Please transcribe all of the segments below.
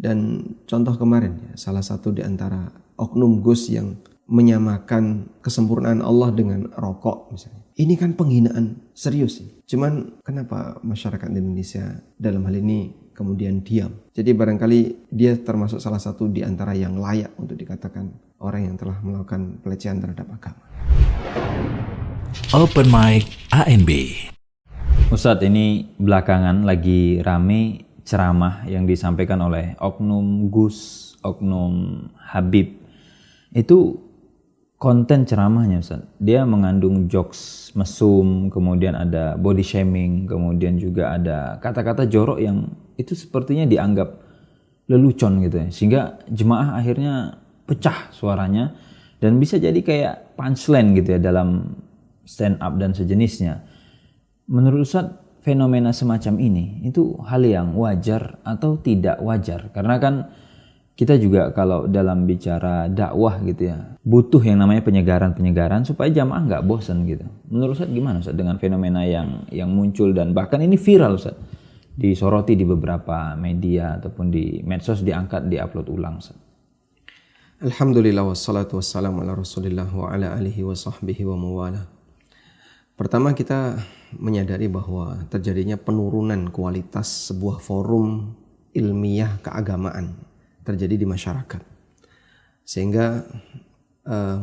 Dan contoh kemarin ya, salah satu di antara oknum Gus yang menyamakan kesempurnaan Allah dengan rokok misalnya. Ini kan penghinaan serius sih. Cuman kenapa masyarakat Indonesia dalam hal ini kemudian diam? Jadi barangkali dia termasuk salah satu di antara yang layak untuk dikatakan orang yang telah melakukan pelecehan terhadap agama. Open Mic ANB. Ustadz, ini belakangan lagi rame ceramah yang disampaikan oleh oknum Gus, oknum Habib. Itu konten ceramahnya Ustadz, dia mengandung jokes mesum, kemudian ada body shaming, kemudian juga ada kata-kata jorok yang itu sepertinya dianggap lelucon gitu ya. Sehingga jemaah akhirnya pecah suaranya dan bisa jadi kayak punchline gitu ya dalam stand up dan sejenisnya. Menurut Ustadz, fenomena semacam ini itu hal yang wajar atau tidak wajar? Karena kan kita juga kalau dalam bicara dakwah gitu ya, butuh yang namanya penyegaran supaya jamaah nggak bosan gitu. Menurut Ustadz gimana Ustadz dengan fenomena yang muncul dan bahkan ini viral Ustadz, disoroti di beberapa media ataupun di medsos, diangkat, diupload ulang Ustadz? Alhamdulillah wassalatu wassalamu ala rasulillah wa ala alihi wa sahbihi wa mawala. Pertama, kita menyadari bahwa terjadinya penurunan kualitas sebuah forum ilmiah keagamaan terjadi di masyarakat. Sehingga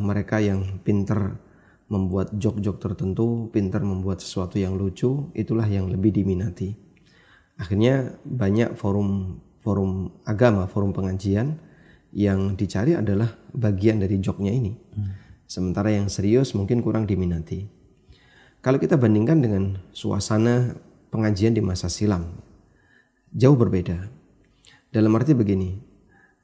mereka yang pintar membuat jok-jok tertentu, pintar membuat sesuatu yang lucu, itulah yang lebih diminati. Akhirnya banyak forum agama, forum pengajian yang dicari adalah bagian dari joknya ini. Sementara yang serius mungkin kurang diminati. Kalau kita bandingkan dengan suasana pengajian di masa silam, jauh berbeda. Dalam arti begini,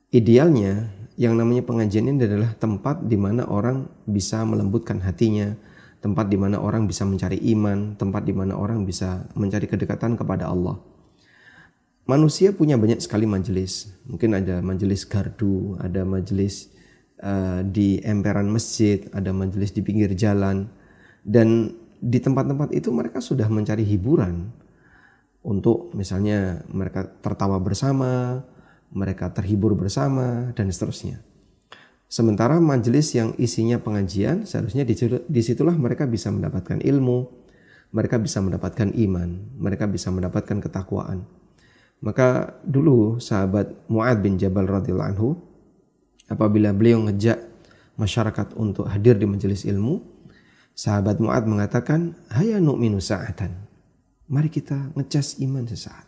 idealnya yang namanya pengajian ini adalah tempat di mana orang bisa melembutkan hatinya, tempat di mana orang bisa mencari iman, tempat di mana orang bisa mencari kedekatan kepada Allah. Manusia punya banyak sekali majelis. Mungkin ada majelis gardu, ada majelis di emperan masjid, ada majelis di pinggir jalan. Dan di tempat-tempat itu mereka sudah mencari hiburan untuk misalnya mereka tertawa bersama, mereka terhibur bersama, dan seterusnya. Sementara majelis yang isinya pengajian, seharusnya disitulah mereka bisa mendapatkan ilmu, mereka bisa mendapatkan iman, mereka bisa mendapatkan ketakwaan. Maka dulu sahabat Mu'adz bin Jabal radhiyallahu anhu, apabila beliau ngejak masyarakat untuk hadir di majelis ilmu, sahabat Mu'adz mengatakan, "Hayya nu'minu sa'atan." Mari kita ngecas iman sesaat.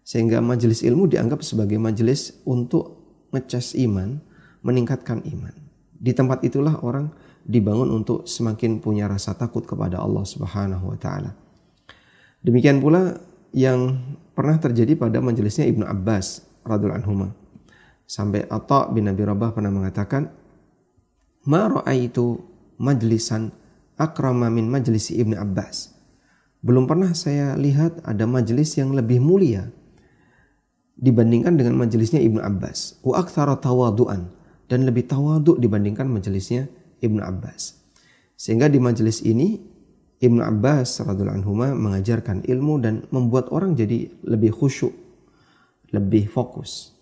Sehingga majelis ilmu dianggap sebagai majelis untuk ngecas iman, meningkatkan iman. Di tempat itulah orang dibangun untuk semakin punya rasa takut kepada Allah Subhanahu wa taala. Demikian pula yang pernah terjadi pada majelisnya Ibnu Abbas radhiyallahu anhuma. Sampai Atha bin Abi Rabah pernah mengatakan, "Ma ra'aitu majlisan akrama min majlisi Ibnu Abbas." Belum pernah saya lihat ada majelis yang lebih mulia dibandingkan dengan majelisnya Ibnu Abbas. Wa aktsara tawadu'an, dan lebih tawadhu dibandingkan majelisnya Ibnu Abbas. Sehingga di majelis ini Ibnu Abbas radhiyallahu anhu mengajarkan ilmu dan membuat orang jadi lebih khusyuk, lebih fokus.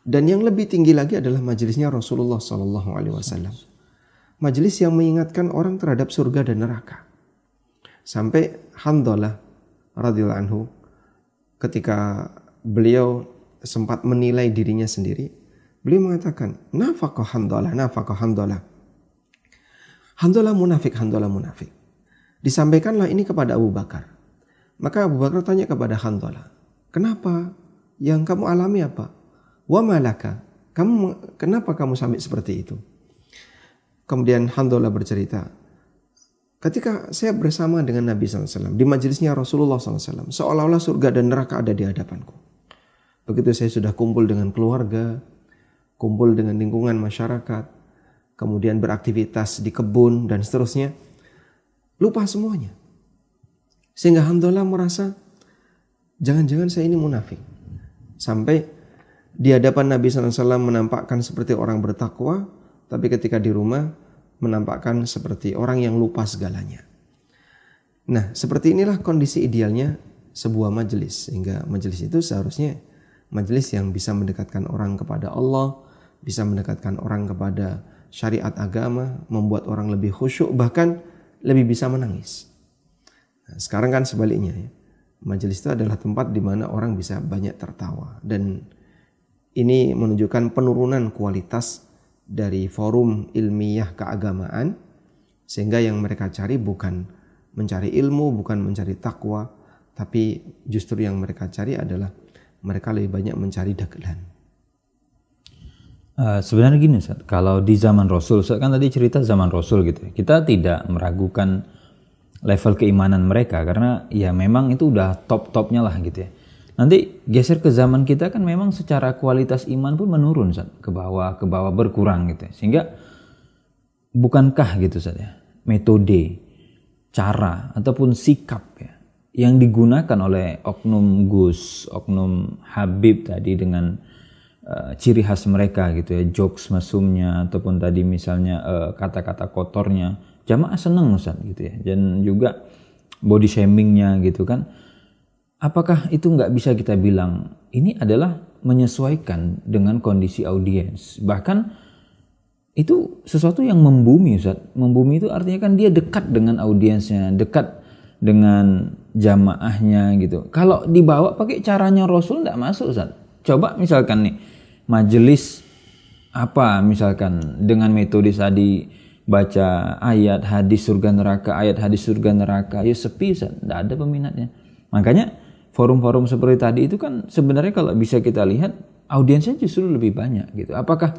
Dan yang lebih tinggi lagi adalah majelisnya Rasulullah SAW. Majelis yang mengingatkan orang terhadap surga dan neraka. Sampai Handhalah radhiyallahu anhu ketika beliau sempat menilai dirinya sendiri, beliau mengatakan, "Nafaqah Handhalah, nafaqah Handhalah." Handhalah munafik. Disampaikanlah ini kepada Abu Bakar. Maka Abu Bakar tanya kepada Handhalah, "Kenapa? Yang kamu alami apa? Wa malaka? Kenapa kamu sampai seperti itu?" Kemudian Handhalah bercerita, ketika saya bersama dengan Nabi SAW di majelisnya Rasulullah SAW, seolah-olah surga dan neraka ada di hadapanku. Begitu saya sudah kumpul dengan keluarga, kumpul dengan lingkungan masyarakat, kemudian beraktivitas di kebun dan seterusnya, lupa semuanya. Sehingga Handhalah merasa, jangan-jangan saya ini munafik. Sampai di hadapan Nabi SAW menampakkan seperti orang bertakwa, tapi ketika di rumah menampakkan seperti orang yang lupa segalanya. Nah, seperti inilah kondisi idealnya sebuah majelis. Sehingga majelis itu seharusnya majelis yang bisa mendekatkan orang kepada Allah, bisa mendekatkan orang kepada syariat agama, membuat orang lebih khusyuk, bahkan lebih bisa menangis. Nah, sekarang kan sebaliknya ya. Majelis itu adalah tempat di mana orang bisa banyak tertawa, dan ini menunjukkan penurunan kualitas dari forum ilmiah keagamaan, sehingga yang mereka cari bukan mencari ilmu, bukan mencari takwa, tapi justru yang mereka cari adalah mereka lebih banyak mencari dagelan. Sebenarnya gini Ustaz, kalau di zaman Rasul, Ustaz kan tadi cerita zaman Rasul gitu, kita tidak meragukan level keimanan mereka karena ya memang itu udah top-topnya lah gitu ya. Nanti geser ke zaman kita kan memang secara kualitas iman pun menurun Ustaz, ke bawah berkurang gitu ya. Sehingga bukankah gitu Ustaz ya, metode, cara ataupun sikap ya yang digunakan oleh oknum Gus, oknum Habib tadi dengan ciri khas mereka gitu ya, jokes mesumnya ataupun tadi misalnya kata-kata kotornya, jamaah seneng Ustaz gitu ya, dan juga body shamingnya gitu kan. Apakah itu nggak bisa kita bilang ini adalah menyesuaikan dengan kondisi audiens? Bahkan itu sesuatu yang membumi Ustaz. Membumi itu artinya kan dia dekat dengan audiensnya, dekat dengan jamaahnya gitu. Kalau dibawa pakai caranya Rasul nggak masuk Ustaz. Coba misalkan nih majelis apa misalkan dengan metode tadi, baca ayat hadis surga neraka, ya sepi Ustaz, enggak ada peminatnya. Makanya forum-forum seperti tadi itu kan sebenarnya kalau bisa kita lihat audiensnya justru lebih banyak gitu. Apakah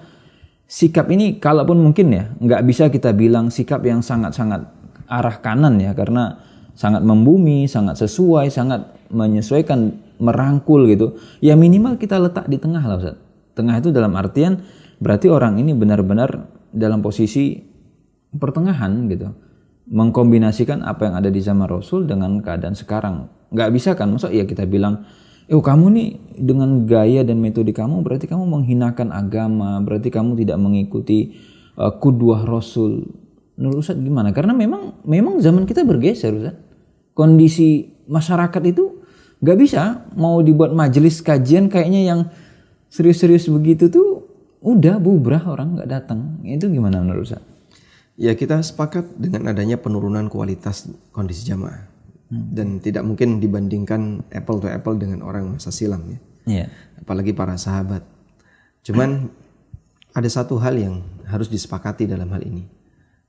sikap ini, kalaupun mungkin ya nggak bisa kita bilang sikap yang sangat-sangat arah kanan ya, karena sangat membumi, sangat sesuai, sangat menyesuaikan, merangkul gitu. Ya minimal kita letak di tengah lah Ustaz. Tengah itu dalam artian berarti orang ini benar-benar dalam posisi pertengahan gitu, mengkombinasikan apa yang ada di zaman Rasul dengan keadaan sekarang. Nggak bisa kan, masa ya kita bilang, kamu nih dengan gaya dan metode kamu berarti kamu menghinakan agama, berarti kamu tidak mengikuti qudwah Rasul. Menurut Ustaz gimana? Karena memang zaman kita bergeser Ustaz. Kondisi masyarakat itu nggak bisa mau dibuat majelis kajian kayaknya yang serius-serius begitu tuh udah bubrah, orang nggak datang. Itu gimana menurut Ustaz? Ya, kita sepakat dengan adanya penurunan kualitas kondisi jamaah. Dan tidak mungkin dibandingkan apple to apple dengan orang masa silam ya. Yeah. Apalagi para sahabat. Cuman ada satu hal yang harus disepakati dalam hal ini,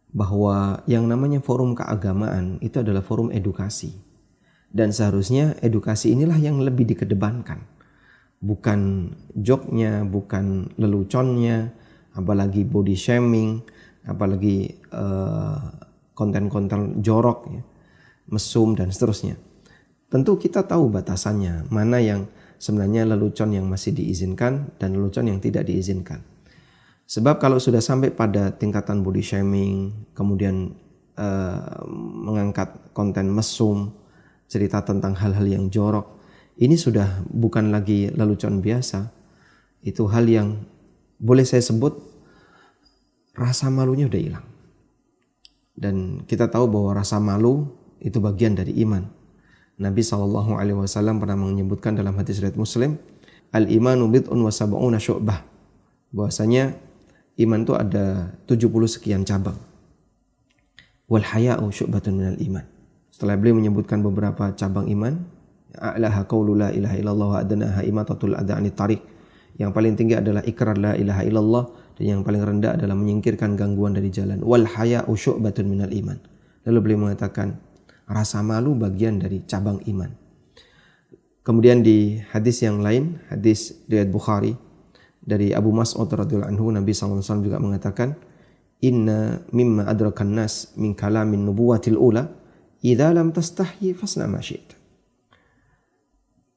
bahwa yang namanya forum keagamaan itu adalah forum edukasi. Dan seharusnya edukasi inilah yang lebih dikedepankan. Bukan joknya, bukan leluconnya, apalagi body shaming, apalagi konten-konten jorok ya, mesum dan seterusnya. Tentu kita tahu batasannya, mana yang sebenarnya lelucon yang masih diizinkan dan lelucon yang tidak diizinkan. Sebab kalau sudah sampai pada tingkatan body shaming, kemudian mengangkat konten mesum, cerita tentang hal-hal yang jorok, ini sudah bukan lagi lelucon biasa. Itu hal yang boleh saya sebut rasa malunya udah hilang. Dan kita tahu bahwa rasa malu itu bagian dari iman. Nabi SAW pernah menyebutkan dalam hadis riwayat Muslim, al-imanu bid'un wa sab'una syu'bah. Bahwasanya iman itu ada 70 sekian cabang. Wal haya'u syu'batun minal iman. Setelah beliau menyebutkan beberapa cabang iman, a'laha qaulu la ilaha illallah wa adnaha imatatul adha 'anit tariq. Yang paling tinggi adalah ikrar la ilaha illallah, dan yang paling rendah adalah menyingkirkan gangguan dari jalan. Wal haya'u syu'batun minal iman. Lalu beliau mengatakan rasa malu bagian dari cabang iman. Kemudian di hadis yang lain, hadis riwayat Bukhari dari Abu Mas'ud radhiyallahu anhu, Nabi SAW juga mengatakan, inna mimma adrakan nas min kalamin nubuwatil ula idza lam tastahyi fasna ma syi'ta.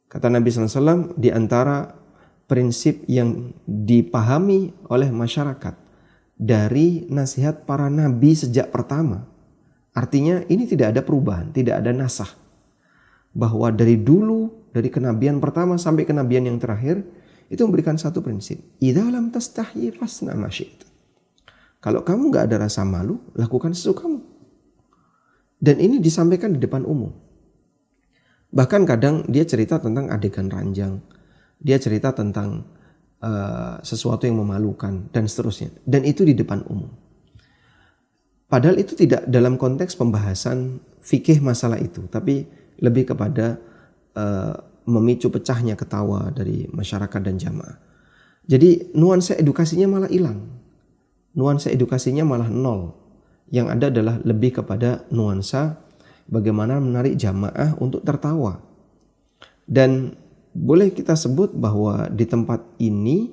Kata Nabi SAW, di antara prinsip yang dipahami oleh masyarakat dari nasihat para nabi sejak pertama, artinya ini tidak ada perubahan, tidak ada nasah, bahwa dari dulu, dari kenabian pertama sampai kenabian yang terakhir, itu memberikan satu prinsip, idza lam tastahyi fasna ma syi'ta. Kalau kamu gak ada rasa malu, lakukan sesukamu. Dan ini disampaikan di depan umum. Bahkan kadang dia cerita tentang adegan ranjang, Dia cerita tentang sesuatu yang memalukan dan seterusnya. Dan itu di depan umum. Padahal itu tidak dalam konteks pembahasan fikih masalah itu, tapi lebih kepada memicu pecahnya ketawa dari masyarakat dan jamaah. Jadi nuansa edukasinya malah hilang. Nuansa edukasinya malah nol. Yang ada adalah lebih kepada nuansa bagaimana menarik jamaah untuk tertawa. Dan boleh kita sebut bahwa di tempat ini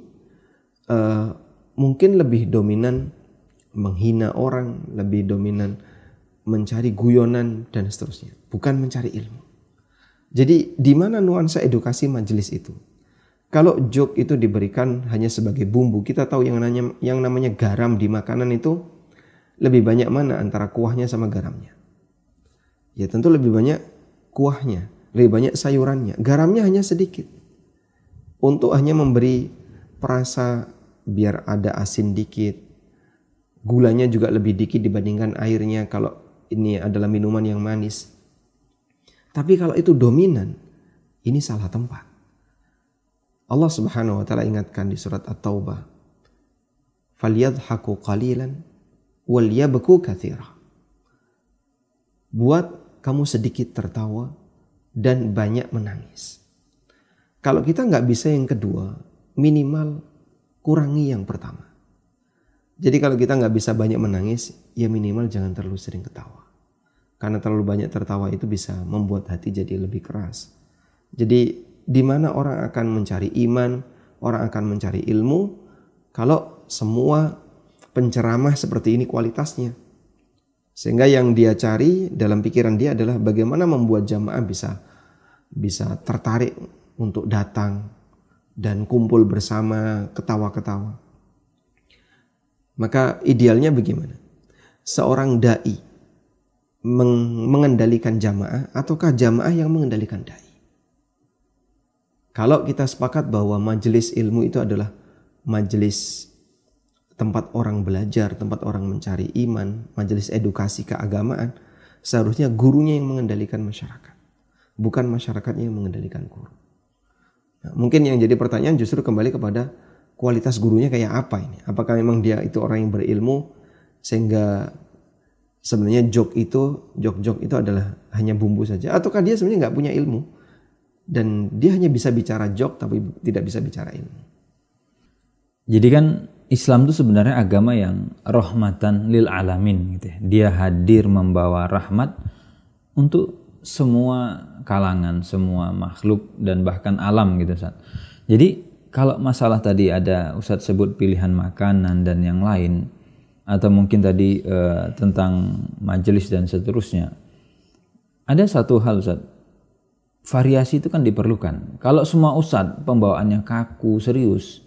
mungkin lebih dominan menghina orang, lebih dominan mencari guyonan dan seterusnya, bukan mencari ilmu. Jadi di mana nuansa edukasi majelis itu? Kalau joke itu diberikan hanya sebagai bumbu, kita tahu yang namanya garam di makanan itu lebih banyak mana antara kuahnya sama garamnya? Ya tentu lebih banyak kuahnya, lebih banyak sayurannya. Garamnya hanya sedikit. Untuk hanya memberi perasa biar ada asin dikit. Gulanya juga lebih dikit dibandingkan airnya kalau ini adalah minuman yang manis. Tapi kalau itu dominan, ini salah tempat. Allah Subhanahu wa taala ingatkan di surat At-Taubah, "Falyadhaku qalilan wal yabku katsira." Buat kamu sedikit tertawa dan banyak menangis. Kalau kita nggak bisa yang kedua, minimal kurangi yang pertama. Jadi kalau kita nggak bisa banyak menangis, ya minimal jangan terlalu sering ketawa. Karena terlalu banyak tertawa itu bisa membuat hati jadi lebih keras. Jadi di mana orang akan mencari iman, orang akan mencari ilmu, kalau semua penceramah seperti ini kualitasnya. Sehingga yang dia cari dalam pikiran dia adalah bagaimana membuat jamaah bisa tertarik untuk datang dan kumpul bersama, ketawa-ketawa. Maka idealnya bagaimana? Seorang dai mengendalikan jamaah ataukah jamaah yang mengendalikan dai? Kalau kita sepakat bahwa majelis ilmu itu adalah majelis tempat orang belajar, tempat orang mencari iman, majelis edukasi keagamaan, seharusnya gurunya yang mengendalikan masyarakat, bukan masyarakatnya yang mengendalikan guru. Nah, mungkin yang jadi pertanyaan justru kembali kepada kualitas gurunya kayak apa ini? Apakah memang dia itu orang yang berilmu sehingga sebenarnya joke itu adalah hanya bumbu saja, ataukah dia sebenarnya nggak punya ilmu? Dan dia hanya bisa bicara joke tapi tidak bisa bicara ilmu. Jadi kan Islam itu sebenarnya agama yang rahmatan lil alamin gitu ya. Dia hadir membawa rahmat untuk semua kalangan, semua makhluk dan bahkan alam gitu Ustaz. Jadi kalau masalah tadi ada Ustaz sebut pilihan makanan dan yang lain, atau mungkin tadi tentang majelis dan seterusnya. Ada satu hal Ustaz, variasi itu kan diperlukan. Kalau semua ustadz pembawaannya kaku, serius,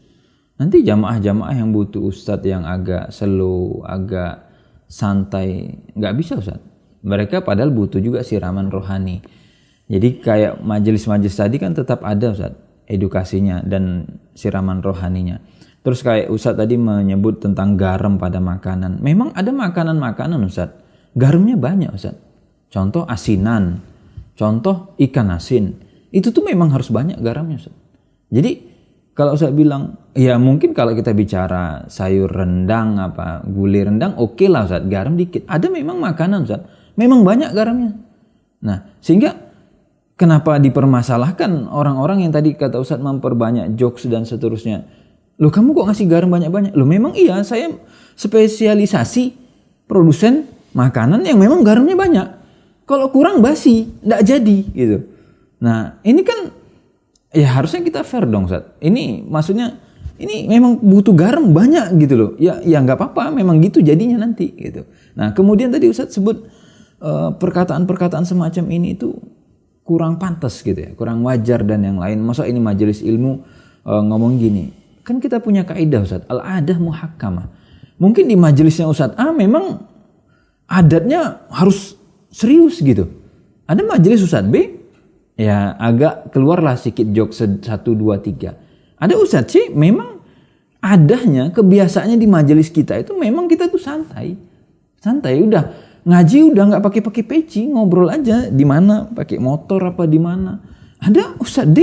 nanti jamaah-jamaah yang butuh ustadz yang agak slow, agak santai, nggak bisa ustadz. Mereka padahal butuh juga siraman rohani. Jadi kayak majelis-majelis tadi kan tetap ada ustadz, edukasinya dan siraman rohaninya. Terus kayak ustadz tadi menyebut tentang garam pada makanan. Memang ada makanan-makanan ustadz, garamnya banyak ustadz. Contoh asinan. Contoh ikan asin, itu tuh memang harus banyak garamnya Ustaz. Jadi kalau saya bilang, ya mungkin kalau kita bicara sayur rendang, gulai rendang, oke lah Ustaz, garam dikit. Ada memang makanan Ustaz, memang banyak garamnya. Nah sehingga kenapa dipermasalahkan orang-orang yang tadi kata Ustaz memperbanyak jokes dan seterusnya. Loh kamu kok ngasih garam banyak-banyak? Loh memang iya, saya spesialisasi produsen makanan yang memang garamnya banyak. Kalau kurang basi, enggak jadi gitu. Nah, ini kan ya harusnya kita fair dong, Ustaz. Ini maksudnya ini memang butuh garam banyak gitu loh. Ya enggak apa-apa, memang gitu jadinya nanti gitu. Nah, kemudian tadi Ustaz sebut perkataan-perkataan semacam ini itu kurang pantas gitu ya, kurang wajar dan yang lain. Masa ini majelis ilmu ngomong gini. Kan kita punya kaidah Ustaz, al-adah muhakkamah. Mungkin di majelisnya Ustaz memang adatnya harus serius gitu. Ada majelis Ustadz B, ya agak keluarlah sedikit jok 1, 2, 3. Ada Ustadz C, memang adanya kebiasaannya di majelis kita itu memang kita tuh santai. Santai udah ngaji udah nggak pakai peci, ngobrol aja di mana, pakai motor apa di mana. Ada Ustadz D,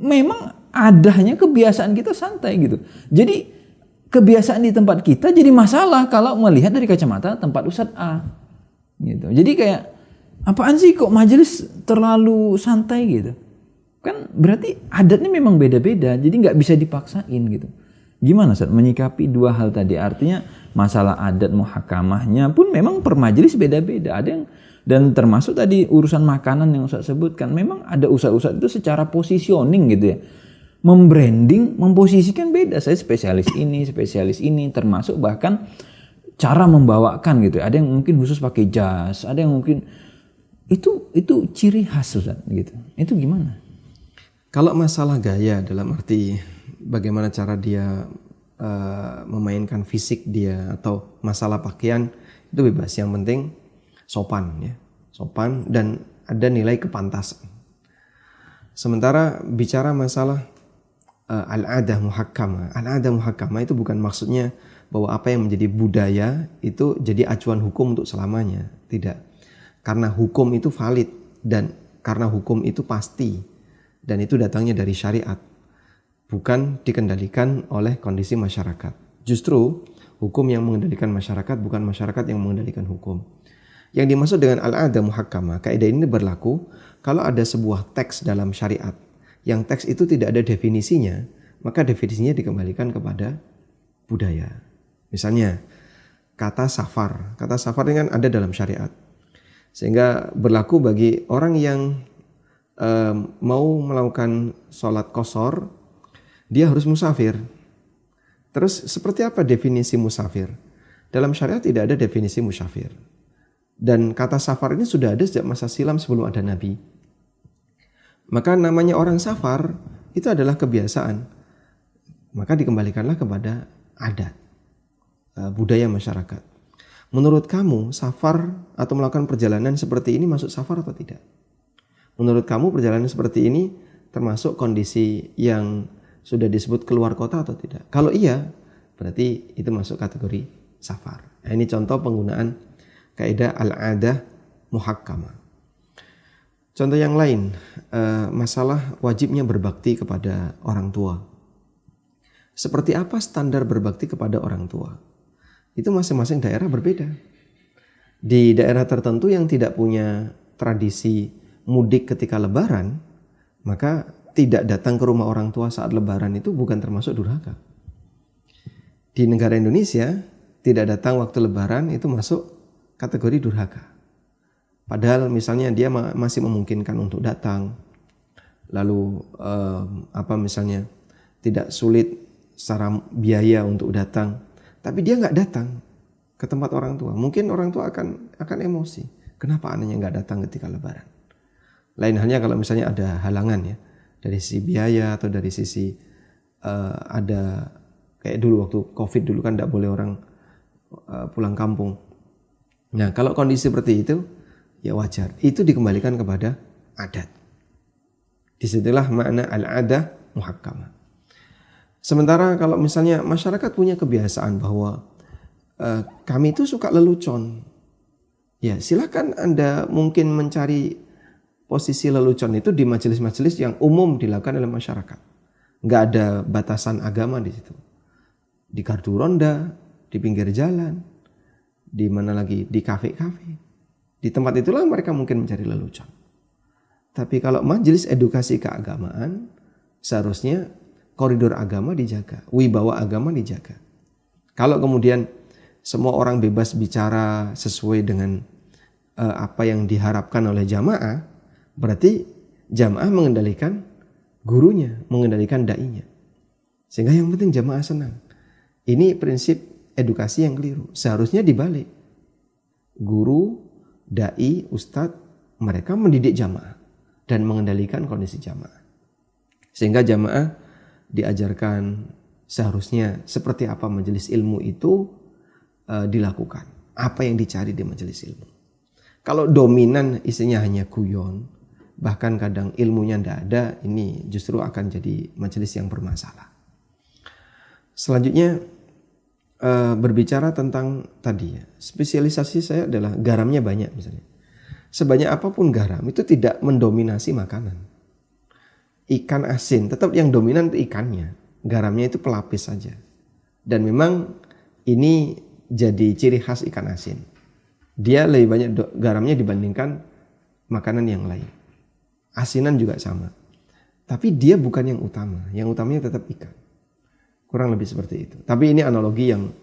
memang adanya kebiasaan kita santai gitu. Jadi kebiasaan di tempat kita jadi masalah kalau melihat dari kacamata tempat Ustadz A. Gitu. Jadi kayak apaan sih kok majelis terlalu santai gitu. Kan berarti adatnya memang beda-beda, jadi nggak bisa dipaksain gitu. Gimana Ustadz menyikapi dua hal tadi? Artinya masalah adat muhakamahnya pun memang per majelis beda-beda. Ada yang, dan termasuk tadi urusan makanan yang Ustadz sebutkan, memang ada ustadz-ustadz itu secara positioning gitu ya. Membranding, memposisikan beda. Saya spesialis ini, termasuk bahkan cara membawakan gitu. Ada yang mungkin khusus pakai jas, ada yang mungkin itu ciri khas Ustaz gitu. Itu gimana? Kalau masalah gaya dalam arti bagaimana cara dia memainkan fisik dia atau masalah pakaian itu bebas. Yang penting sopan ya, sopan dan ada nilai kepantasan. Sementara bicara masalah al-adah muhakkamah. Al-adah muhakkamah itu bukan maksudnya bahwa apa yang menjadi budaya itu jadi acuan hukum untuk selamanya. Tidak. Karena hukum itu valid dan karena hukum itu pasti. Dan itu datangnya dari syariat. Bukan dikendalikan oleh kondisi masyarakat. Justru hukum yang mengendalikan masyarakat bukan masyarakat yang mengendalikan hukum. Yang dimaksud dengan al-adah muhakkamah, kaidah ini berlaku kalau ada sebuah teks dalam syariat yang teks itu tidak ada definisinya, maka definisinya dikembalikan kepada budaya. Misalnya kata safar. Kata safar ini kan ada dalam syariat. Sehingga berlaku bagi orang yang mau melakukan sholat qashar, dia harus musafir. Terus seperti apa definisi musafir? Dalam syariat tidak ada definisi musafir. Dan kata safar ini sudah ada sejak masa silam sebelum ada Nabi. Maka namanya orang safar itu adalah kebiasaan. Maka dikembalikanlah kepada adat, budaya masyarakat. Menurut kamu safar atau melakukan perjalanan seperti ini masuk safar atau tidak? Menurut kamu perjalanan seperti ini termasuk kondisi yang sudah disebut keluar kota atau tidak? Kalau iya, berarti itu masuk kategori safar. Nah, ini contoh penggunaan kaidah al-adah muhakkamah. Contoh yang lain, masalah wajibnya berbakti kepada orang tua. Seperti apa standar berbakti kepada orang tua? Itu masing-masing daerah berbeda. Di daerah tertentu yang tidak punya tradisi mudik ketika lebaran, maka tidak datang ke rumah orang tua saat lebaran itu bukan termasuk durhaka. Di negara Indonesia, tidak datang waktu lebaran itu masuk kategori durhaka. Padahal misalnya dia masih memungkinkan untuk datang, lalu misalnya tidak sulit secara biaya untuk datang, tapi dia nggak datang ke tempat orang tua. Mungkin orang tua akan emosi. Kenapa anaknya nggak datang ketika lebaran? Lain halnya kalau misalnya ada halangan ya, dari sisi biaya atau dari sisi ada kayak dulu waktu COVID dulu kan nggak boleh orang pulang kampung. Nah kalau kondisi seperti itu, ya wajar. Itu dikembalikan kepada adat. Disitulah makna al-adah muhakkamah. Sementara kalau misalnya masyarakat punya kebiasaan bahwa kami itu suka lelucon. Ya silakan Anda mungkin mencari posisi lelucon itu di majelis-majelis yang umum dilakukan oleh masyarakat. Nggak ada batasan agama di situ. Di gardu ronda, di pinggir jalan, di mana lagi, di kafe-kafe. Di tempat itulah mereka mungkin mencari lelucon. Tapi kalau majelis edukasi keagamaan, seharusnya koridor agama dijaga, wibawa agama dijaga. Kalau kemudian semua orang bebas bicara sesuai dengan apa yang diharapkan oleh jamaah, berarti jamaah mengendalikan gurunya, mengendalikan dai-nya. Sehingga yang penting jamaah senang. Ini prinsip edukasi yang keliru. Seharusnya dibalik. Guru, dai, ustadz, mereka mendidik jamaah dan mengendalikan kondisi jamaah. Sehingga jamaah diajarkan seharusnya seperti apa majelis ilmu itu dilakukan. Apa yang dicari di majelis ilmu. Kalau dominan isinya hanya guyon, bahkan kadang ilmunya tidak ada, ini justru akan jadi majelis yang bermasalah. Selanjutnya berbicara tentang tadi ya, spesialisasi saya adalah garamnya banyak misalnya. Sebanyak apapun garam itu tidak mendominasi makanan. ikan asin, tetap yang dominan itu ikannya. Garamnya itu pelapis saja. Dan memang ini jadi ciri khas ikan asin. Dia lebih banyak garamnya dibandingkan makanan yang lain. Asinan juga sama. Tapi dia bukan yang utama. Yang utamanya tetap ikan. Kurang lebih seperti itu. Tapi ini analogi yang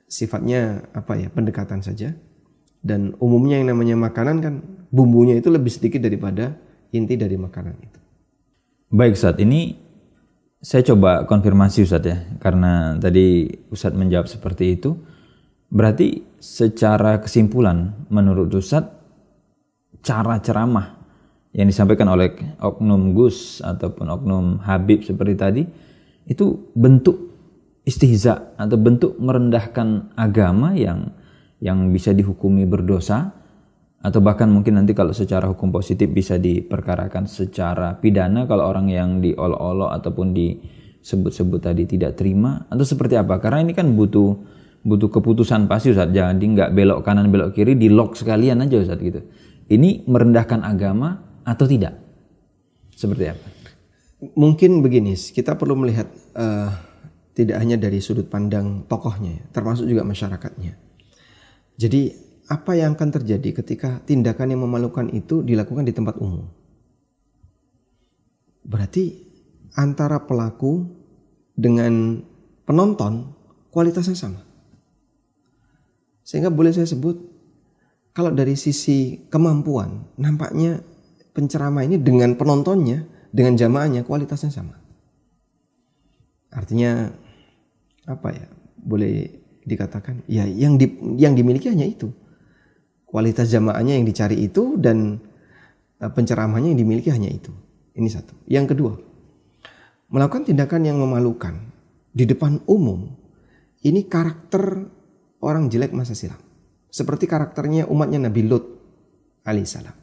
sifatnya pendekatan saja. Dan umumnya yang namanya makanan kan bumbunya itu lebih sedikit daripada inti dari makanan itu. Baik Ustadz, ini saya coba konfirmasi Ustadz ya. Karena tadi Ustadz menjawab seperti itu. Berarti secara kesimpulan menurut Ustadz, cara ceramah yang disampaikan oleh oknum Gus ataupun oknum Habib seperti tadi itu bentuk istihza atau bentuk merendahkan agama yang bisa dihukumi berdosa, atau bahkan mungkin nanti kalau secara hukum positif bisa diperkarakan secara pidana kalau orang yang diolok-olok ataupun disebut-sebut tadi tidak terima, atau seperti apa? Karena ini kan butuh keputusan pasti Ustaz, jadi nggak belok kanan belok kiri, di lock sekalian aja Ustaz gitu. Ini merendahkan agama atau tidak? Seperti apa? Mungkin begini, kita perlu melihat tidak hanya dari sudut pandang tokohnya, termasuk juga masyarakatnya. Jadi apa yang akan terjadi ketika tindakan yang memalukan itu dilakukan di tempat umum? Berarti antara pelaku dengan penonton kualitasnya sama. Sehingga boleh saya sebut, kalau dari sisi kemampuan, nampaknya penceramah ini dengan penontonnya, dengan jamaahnya kualitasnya sama. Artinya boleh dikatakan ya yang dimiliki hanya itu. Kualitas jamaahnya yang dicari itu, dan penceramahnya yang dimiliki hanya itu. Ini satu. Yang kedua, melakukan tindakan yang memalukan di depan umum, ini karakter orang jelek masa silam. Seperti karakternya umatnya Nabi Lut alaihissalam.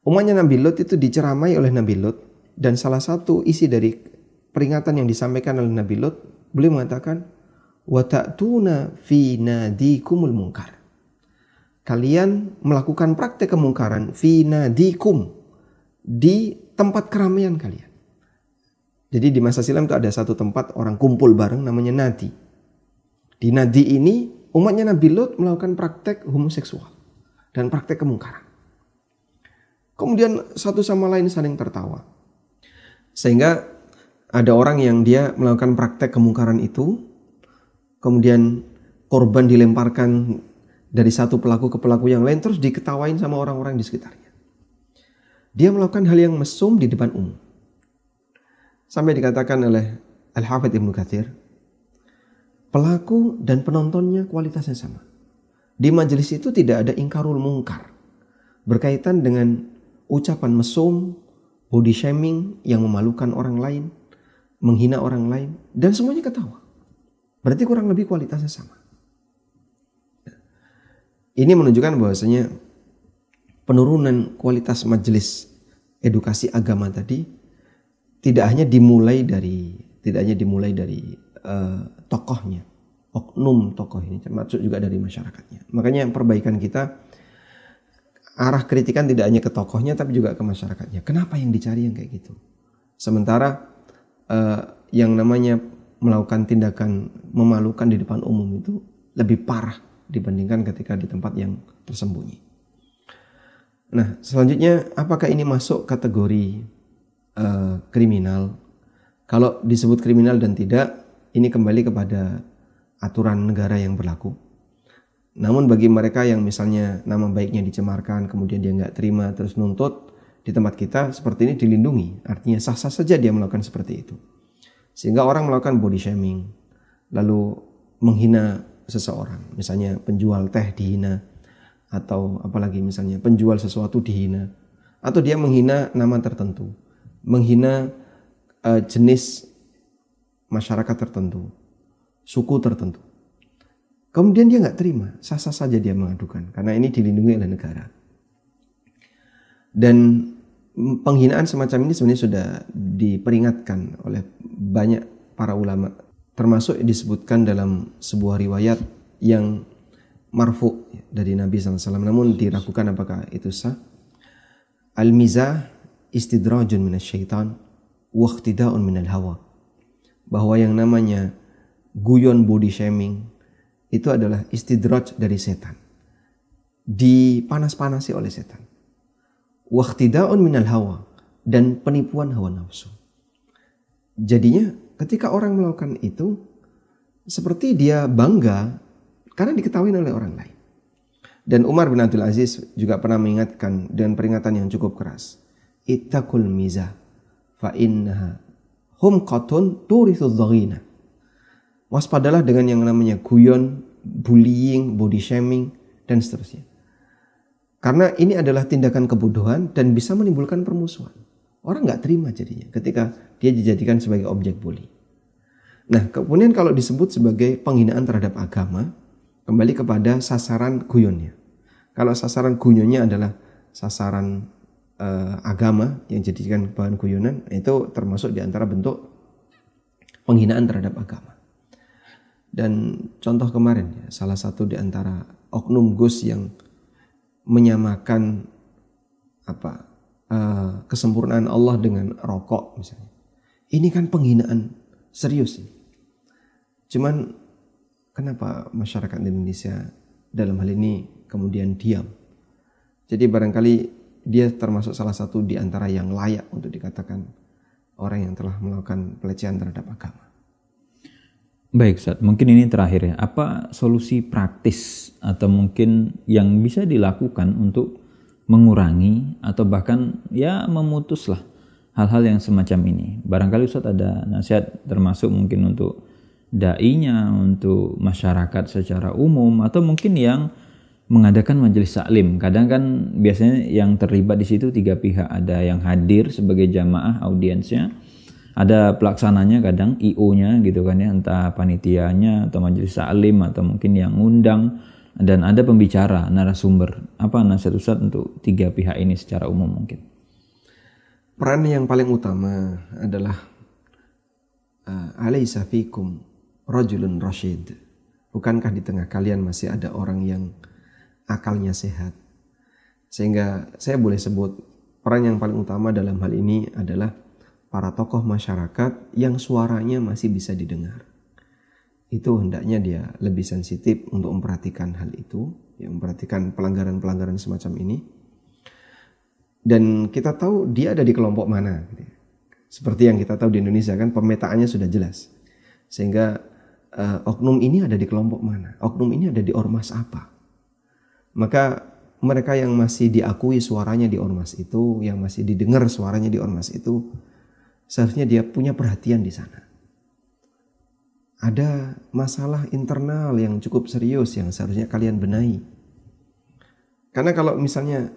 Umatnya Nabi Lut itu diceramai oleh Nabi Lut, dan salah satu isi dari peringatan yang disampaikan oleh Nabi Lut, beliau mengatakan, wa ta'tuna fi nadikumul munkar. Kalian melakukan praktek kemungkaran fi nadikum, di tempat keramaian kalian. Jadi di masa silam itu ada satu tempat orang kumpul bareng namanya nadi. Di nadi ini umatnya Nabi Lut melakukan praktek homoseksual dan praktek kemungkaran. Kemudian satu sama lain saling tertawa. Sehingga ada orang yang dia melakukan praktek kemungkaran itu, kemudian korban dilemparkan dari satu pelaku ke pelaku yang lain, terus diketawain sama orang-orang di sekitarnya. Dia melakukan hal yang mesum di depan umum. Sampai dikatakan oleh Al-Hafidz Ibnu Katsir, pelaku dan penontonnya kualitasnya sama. Di majelis itu tidak ada ingkarul mungkar berkaitan dengan ucapan mesum, body shaming yang memalukan orang lain, menghina orang lain, dan semuanya ketawa. Berarti kurang lebih kualitasnya sama. Ini menunjukkan bahwasanya penurunan kualitas majelis edukasi agama tadi tidak hanya dimulai dari tokohnya, oknum tokoh ini, termasuk juga dari masyarakatnya. Makanya perbaikan kita, arah kritikan tidak hanya ke tokohnya tapi juga ke masyarakatnya. Kenapa yang dicari yang kayak gitu? Sementara yang namanya melakukan tindakan memalukan di depan umum itu lebih parah dibandingkan ketika di tempat yang tersembunyi. Nah, selanjutnya apakah ini masuk kategori kriminal? Kalau disebut kriminal dan tidak, ini kembali kepada aturan negara yang berlaku. Namun bagi mereka yang misalnya nama baiknya dicemarkan, kemudian dia nggak terima terus nuntut di tempat kita, seperti ini dilindungi. Artinya sah-sah saja dia melakukan seperti itu. Sehingga orang melakukan body shaming, lalu menghina seseorang, misalnya penjual teh dihina, atau apalagi misalnya penjual sesuatu dihina, atau dia menghina nama tertentu, menghina jenis masyarakat tertentu, suku tertentu. Kemudian dia nggak terima, sah-sah saja dia mengadukan, karena ini dilindungi oleh negara. Dan penghinaan semacam ini sebenarnya sudah diperingatkan oleh banyak para ulama, termasuk disebutkan dalam sebuah riwayat yang marfu dari Nabi SAW, namun diragukan apakah itu sah. Al-mizah istidrajun minasyaitan waqtida'un minal hawa. Bahwa yang namanya guyon body shaming itu adalah istidraj dari setan. Dipanas-panasi oleh setan. Waqtida'un minal hawa, dan penipuan hawa nafsu. Jadinya ketika orang melakukan itu seperti dia bangga karena diketahui oleh orang lain. Dan Umar bin Abdul Aziz juga pernah mengingatkan dengan peringatan yang cukup keras. Ittaqul mizah fa innaha humqatun turithu dhaghina. Waspadalah dengan yang namanya guyon, bullying, body shaming, dan seterusnya. Karena ini adalah tindakan kebodohan dan bisa menimbulkan permusuhan. Orang nggak terima jadinya ketika dia dijadikan sebagai objek bully. Nah, kemudian kalau disebut sebagai penghinaan terhadap agama, kembali kepada sasaran guyonnya. Kalau sasaran guyonnya adalah sasaran agama yang dijadikan bahan guyonan, itu termasuk di antara bentuk penghinaan terhadap agama. Dan contoh kemarin, salah satu di antara oknum Gus yang menyamakan kesempurnaan Allah dengan rokok misalnya. Ini kan penghinaan serius. Cuman kenapa masyarakat Indonesia dalam hal ini kemudian diam? Jadi barangkali dia termasuk salah satu di antara yang layak untuk dikatakan orang yang telah melakukan pelecehan terhadap agama. Baik Ustaz, mungkin ini terakhir ya. Apa solusi praktis atau mungkin yang bisa dilakukan untuk mengurangi atau bahkan ya memutuslah hal-hal yang semacam ini? Barangkali Ustaz ada nasihat termasuk mungkin untuk da'inya, untuk masyarakat secara umum, atau mungkin yang mengadakan majelis taklim. Kadang kan biasanya yang terlibat di situ 3 pihak, ada yang hadir sebagai jamaah audiensnya, ada pelaksananya kadang IO-nya gitu kan ya, entah panitianya atau majelis taklim atau mungkin yang ngundang, dan ada pembicara, narasumber. Apa nasihat Ustaz untuk 3 pihak ini secara umum mungkin? Peran yang paling utama adalah alaysa fikum rajulun rasyid. Bukankah di tengah kalian masih ada orang yang akalnya sehat? Sehingga saya boleh sebut peran yang paling utama dalam hal ini adalah para tokoh masyarakat yang suaranya masih bisa didengar. Itu hendaknya dia lebih sensitif untuk memperhatikan hal itu, ya, memperhatikan pelanggaran-pelanggaran semacam ini. Dan kita tahu dia ada di kelompok mana. Seperti yang kita tahu di Indonesia kan pemetaannya sudah jelas. Sehingga oknum ini ada di kelompok mana, oknum ini ada di ormas apa. Maka mereka yang masih diakui suaranya di ormas itu, yang masih didengar suaranya di ormas itu, seharusnya dia punya perhatian di sana. Ada masalah internal yang cukup serius yang seharusnya kalian benahi. Karena kalau misalnya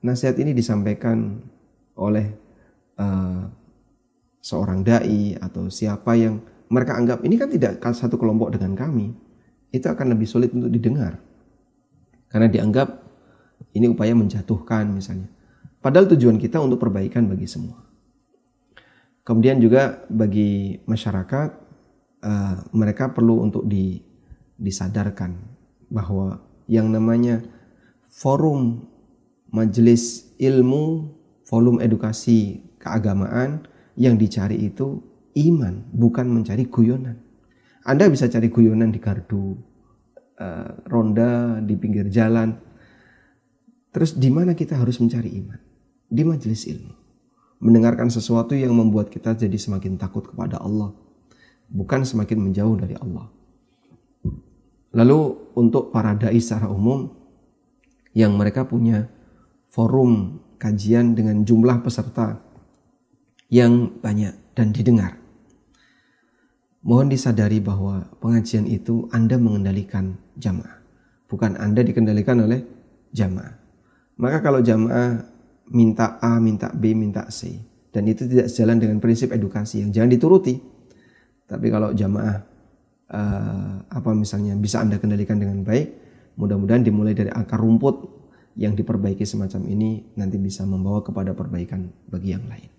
nasihat ini disampaikan oleh seorang dai atau siapa yang mereka anggap ini kan tidak satu kelompok dengan kami, itu akan lebih sulit untuk didengar. Karena dianggap ini upaya menjatuhkan misalnya. Padahal tujuan kita untuk perbaikan bagi semua. Kemudian juga bagi masyarakat, mereka perlu untuk disadarkan bahwa yang namanya forum majelis ilmu, forum edukasi keagamaan, yang dicari itu iman, bukan mencari guyonan. Anda bisa cari guyonan di gardu, ronda, di pinggir jalan. Terus di mana kita harus mencari iman? Di majelis ilmu. Mendengarkan sesuatu yang membuat kita jadi semakin takut kepada Allah, bukan semakin menjauh dari Allah. Lalu untuk para dai secara umum yang mereka punya forum kajian dengan jumlah peserta yang banyak dan didengar, mohon disadari bahwa pengajian itu Anda mengendalikan jamaah, bukan Anda dikendalikan oleh jamaah. Maka kalau jamaah minta A, minta B, minta C, dan itu tidak sejalan dengan prinsip edukasi yang jangan dituruti. Tapi kalau jamaah misalnya bisa Anda kendalikan dengan baik, mudah-mudahan dimulai dari akar rumput yang diperbaiki semacam ini nanti bisa membawa kepada perbaikan bagi yang lain.